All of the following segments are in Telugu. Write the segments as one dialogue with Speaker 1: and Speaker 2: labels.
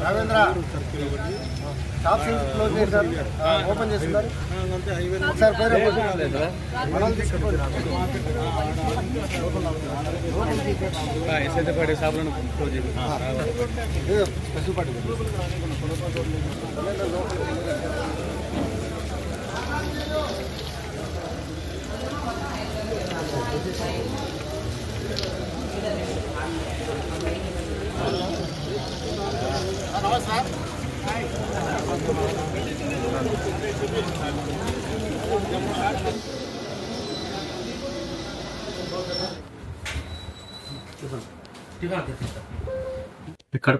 Speaker 1: రావేంద్ర షాప్ క్లోజ్ చేశారు, ఓపెన్ చేస్తున్నారు సార్.
Speaker 2: పేరు షాపులను క్లోజ్ ఇక్కడ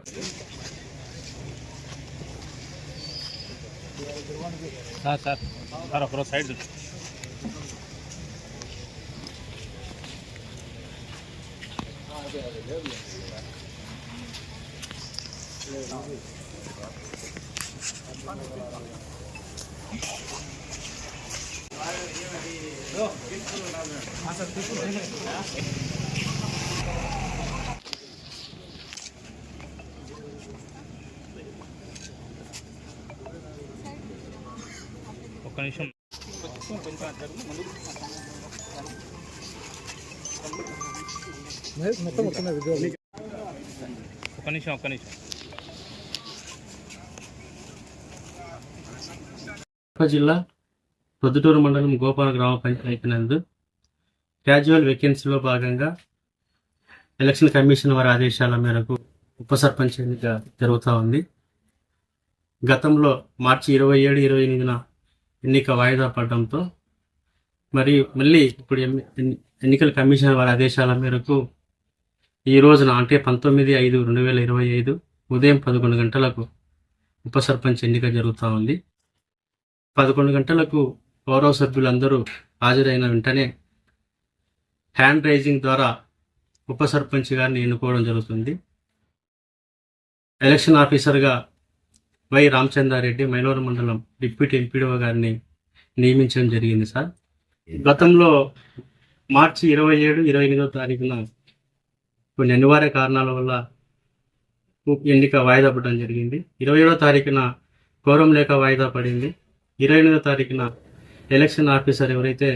Speaker 2: సార్ సార్ సార్ ఒక సైడ్ ఒక్క నిమిషం. ఒక్క నిమిషం.
Speaker 3: జిల్లా పొద్దుటూరు మండలం గోపాల గ్రామ పంచాయతీ నందు క్యాజువల్ వేకెన్సీలో భాగంగా ఎలక్షన్ కమిషన్ వారి ఆదేశాల మేరకు ఉప సర్పంచ్ ఎన్నిక జరుగుతూ ఉంది. గతంలో మార్చి 27, 28న ఎన్నిక వాయిదా పడడంతో మళ్ళీ ఇప్పుడు ఎన్నికల కమిషన్ వారి ఆదేశాల మేరకు ఈ రోజున అంటే 19/5/2025 ఉదయం 11 గంటలకు ఉప సర్పంచ్ ఎన్నిక జరుగుతూ ఉంది. 11 గంటలకు గౌరవ సభ్యులందరూ హాజరైన వెంటనే హ్యాండ్ రైజింగ్ ద్వారా ఉప సర్పంచ్ గారిని ఎన్నుకోవడం జరుగుతుంది. ఎలక్షన్ ఆఫీసర్గా వై రామచంద్రారెడ్డి మైలవరం మండలం డిప్యూటీ ఎంపీడీఓ గారిని నియమించడం జరిగింది సార్. గతంలో మార్చి 27, 28వ తారీఖున కొన్ని అనివార్య కారణాల వల్ల ఎన్నిక వాయిదా పడడం జరిగింది. 27వ తారీఖున కోరం లేక వాయిదా పడింది. 28వ తారీఖున ఎలక్షన్ ఆఫీసర్ ఎవరైతే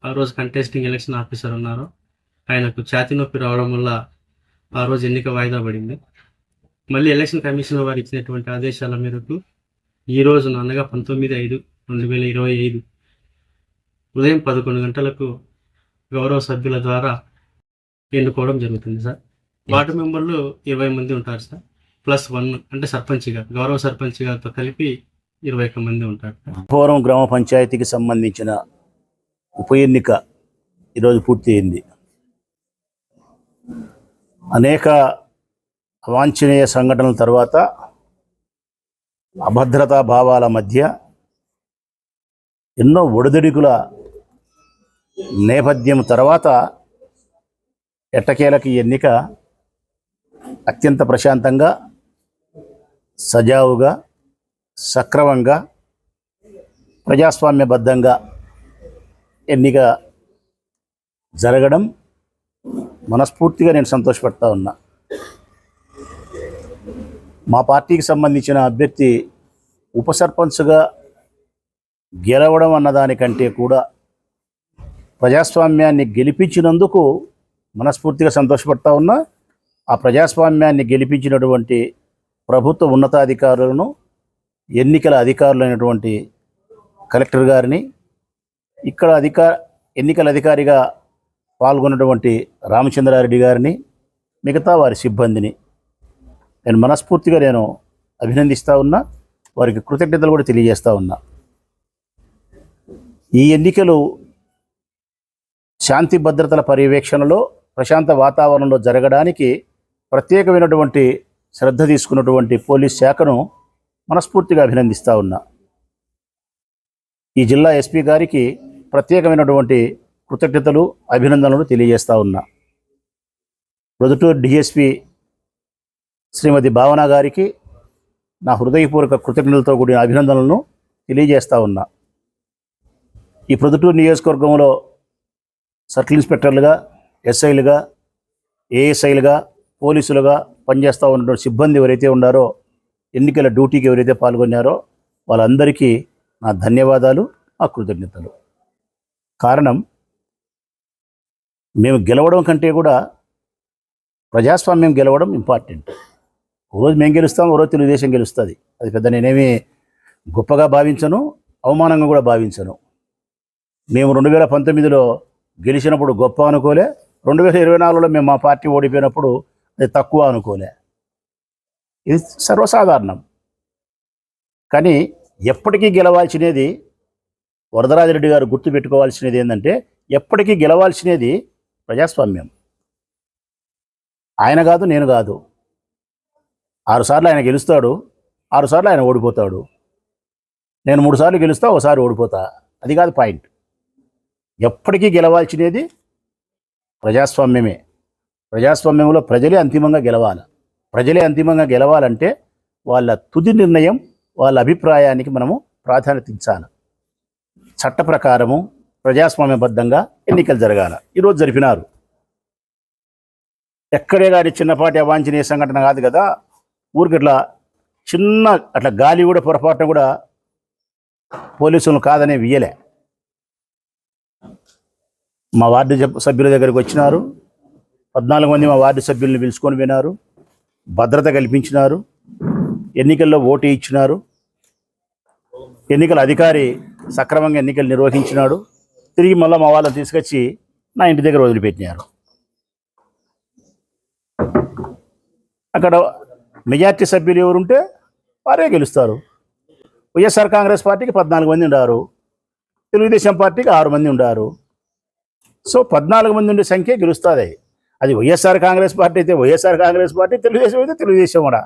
Speaker 3: ఆ రోజు కంటెస్టింగ్ ఎలక్షన్ ఆఫీసర్ ఉన్నారో ఆయనకు ఛాతీ నొప్పి రావడం వల్ల ఆ రోజు ఎన్నిక వాయిదా పడింది. మళ్ళీ ఎలక్షన్ కమిషన్ వారు ఇచ్చినటువంటి ఆదేశాల మేరకు ఈ రోజున అనగా 19/5/2025 ఉదయం 11 గంటలకు గౌరవ సభ్యుల ద్వారా ఎన్నుకోవడం జరుగుతుంది సార్. వార్డు మెంబర్లు 20 మంది ఉంటారు సార్, +1 అంటే సర్పంచ్గా గౌరవ సర్పంచ్ గారితో కలిపి 21 మంది ఉంటారు.
Speaker 4: పూర్వం గ్రామ పంచాయతీకి సంబంధించిన ఉప ఎన్నిక ఈరోజు పూర్తయింది. అనేక అవాంఛనీయ సంఘటనల తర్వాత అభద్రతా భావాల మధ్య ఎన్నో ఒడిదుడుకుల నేపథ్యం తర్వాత ఎట్టకేలకి ఎన్నిక అత్యంత ప్రశాంతంగా, సజావుగా, సక్రమంగా, ప్రజాస్వామ్యబద్ధంగా ఎన్నిక జరగడం మనస్ఫూర్తిగా నేను సంతోషపడతా ఉన్నా. మా పార్టీకి సంబంధించిన అభ్యర్థి ఉప సర్పంచ్గా గెలవడం అన్నదానికంటే కూడా ప్రజాస్వామ్యాన్ని గెలిపించినందుకు మనస్ఫూర్తిగా సంతోషపడతా ఉన్నా. ఆ ప్రజాస్వామ్యాన్ని గెలిపించినటువంటి ప్రభుత్వ ఉన్నతాధికారులను, ఎన్నికల అధికారులైనటువంటి కలెక్టర్ గారిని, ఇక్కడ ఎన్నికల అధికారిగా పాల్గొన్నటువంటి రామచంద్రారెడ్డి గారిని, మిగతా వారి సిబ్బందిని నేను మనస్ఫూర్తిగా అభినందిస్తూ ఉన్నా. వారికి కృతజ్ఞతలు కూడా తెలియజేస్తూ ఉన్నా. ఈ ఎన్నికలు శాంతి భద్రతల పర్యవేక్షణలో ప్రశాంత వాతావరణంలో జరగడానికి ప్రత్యేకమైనటువంటి శ్రద్ధ తీసుకున్నటువంటి పోలీస్ శాఖను మనస్ఫూర్తిగా అభినందిస్తూ ఉన్నా. ఈ జిల్లా ఎస్పీ గారికి ప్రత్యేకమైనటువంటి కృతజ్ఞతలు అభినందనలు తెలియజేస్తా ఉన్నా. ప్రొద్దుటూరు డిఎస్పి శ్రీమతి భావన గారికి నా హృదయపూర్వక కృతజ్ఞతలతో కూడిన అభినందనలను తెలియజేస్తా ఉన్నా. ఈ ప్రొద్దుటూరు నియోజకవర్గంలో సర్కిల్ ఇన్స్పెక్టర్లుగా, ఎస్ఐలుగా, ఏఎస్ఐలుగా, పోలీసులుగా పనిచేస్తూ ఉన్నటువంటి సిబ్బంది ఎవరైతే ఉన్నారో, ఎన్నికల డ్యూటీకి ఎవరైతే పాల్గొన్నారో వాళ్ళందరికీ నా ధన్యవాదాలు, నా కృతజ్ఞతలు. కారణం, మేము గెలవడం కంటే కూడా ప్రజాస్వామ్యం గెలవడం ఇంపార్టెంట్. ఓ రోజు మేము గెలుస్తాం, ఓ రోజు తెలుగుదేశం గెలుస్తుంది. అది పెద్ద నేనేమి గొప్పగా భావించను, అవమానంగా కూడా భావించను. మేము 2019లో గెలిచినప్పుడు గొప్ప అనుకోలే, 2024లో మేము మా పార్టీ ఓడిపోయినప్పుడు అది తక్కువ అనుకోలే. ఇది సర్వసాధారణం. కానీ ఎప్పటికీ గెలవాల్సినది, వరదరాజిరెడ్డి గారు గుర్తుపెట్టుకోవాల్సినది ఏంటంటే, ఎప్పటికీ గెలవాల్సినది ప్రజాస్వామ్యం. ఆయన కాదు, నేను కాదు. 6 సార్లు ఆయన గెలుస్తాడు, 6 సార్లు ఆయన ఓడిపోతాడు. నేను 3 సార్లు గెలుస్తా, ఒకసారి ఓడిపోతా. అది కాదు పాయింట్. ఎప్పటికీ గెలవాల్సినది ప్రజాస్వామ్యమే. ప్రజాస్వామ్యంలో ప్రజలే అంతిమంగా గెలవాలి. ప్రజలే అంతిమంగా గెలవాలంటే వాళ్ళ తుది నిర్ణయం, వాళ్ళ అభిప్రాయానికి మనము ప్రాధాన్యత ఇచ్చాలి. చట్ట ప్రకారము ప్రజాస్వామ్యబద్ధంగా ఎన్నికలు జరగాల. ఈరోజు జరిపినారు. ఎక్కడే కానీ చిన్నపాటి అవాంఛనీయ సంఘటన కాదు కదా. ఊరికి ఇట్లా చిన్న అట్లా గాలి కూడా పొరపాటున కూడా పోలీసులను కాదనే వియ్యలే. మా వార్డు సభ్యుల దగ్గరికి వచ్చినారు. 14 మంది మా వార్డు సభ్యుల్ని పిలుచుకొని పోయినారు. భద్రత కల్పించినారు. ఎన్నికల్లో ఓటు ఇచ్చినారు. ఎన్నికల అధికారి సక్రమంగా ఎన్నికలు నిర్వహించినాడు. తిరిగి మళ్ళీ మా వాళ్ళని తీసుకొచ్చి నా ఇంటి దగ్గర వదిలిపెట్టినారు. అక్కడ మెజార్టీ సభ్యులు ఎవరుంటే వారే గెలుస్తారు. వైఎస్ఆర్ కాంగ్రెస్ పార్టీకి 14 మంది ఉన్నారు, తెలుగుదేశం పార్టీకి 6 మంది ఉన్నారు. సో 14 మంది ఉండే సంఖ్య గెలుస్తుంది. అది వైఎస్ఆర్ కాంగ్రెస్ పార్టీ అయితే వైఎస్ఆర్ కాంగ్రెస్ పార్టీ, తెలుగుదేశం అయితే తెలుగుదేశం కూడా.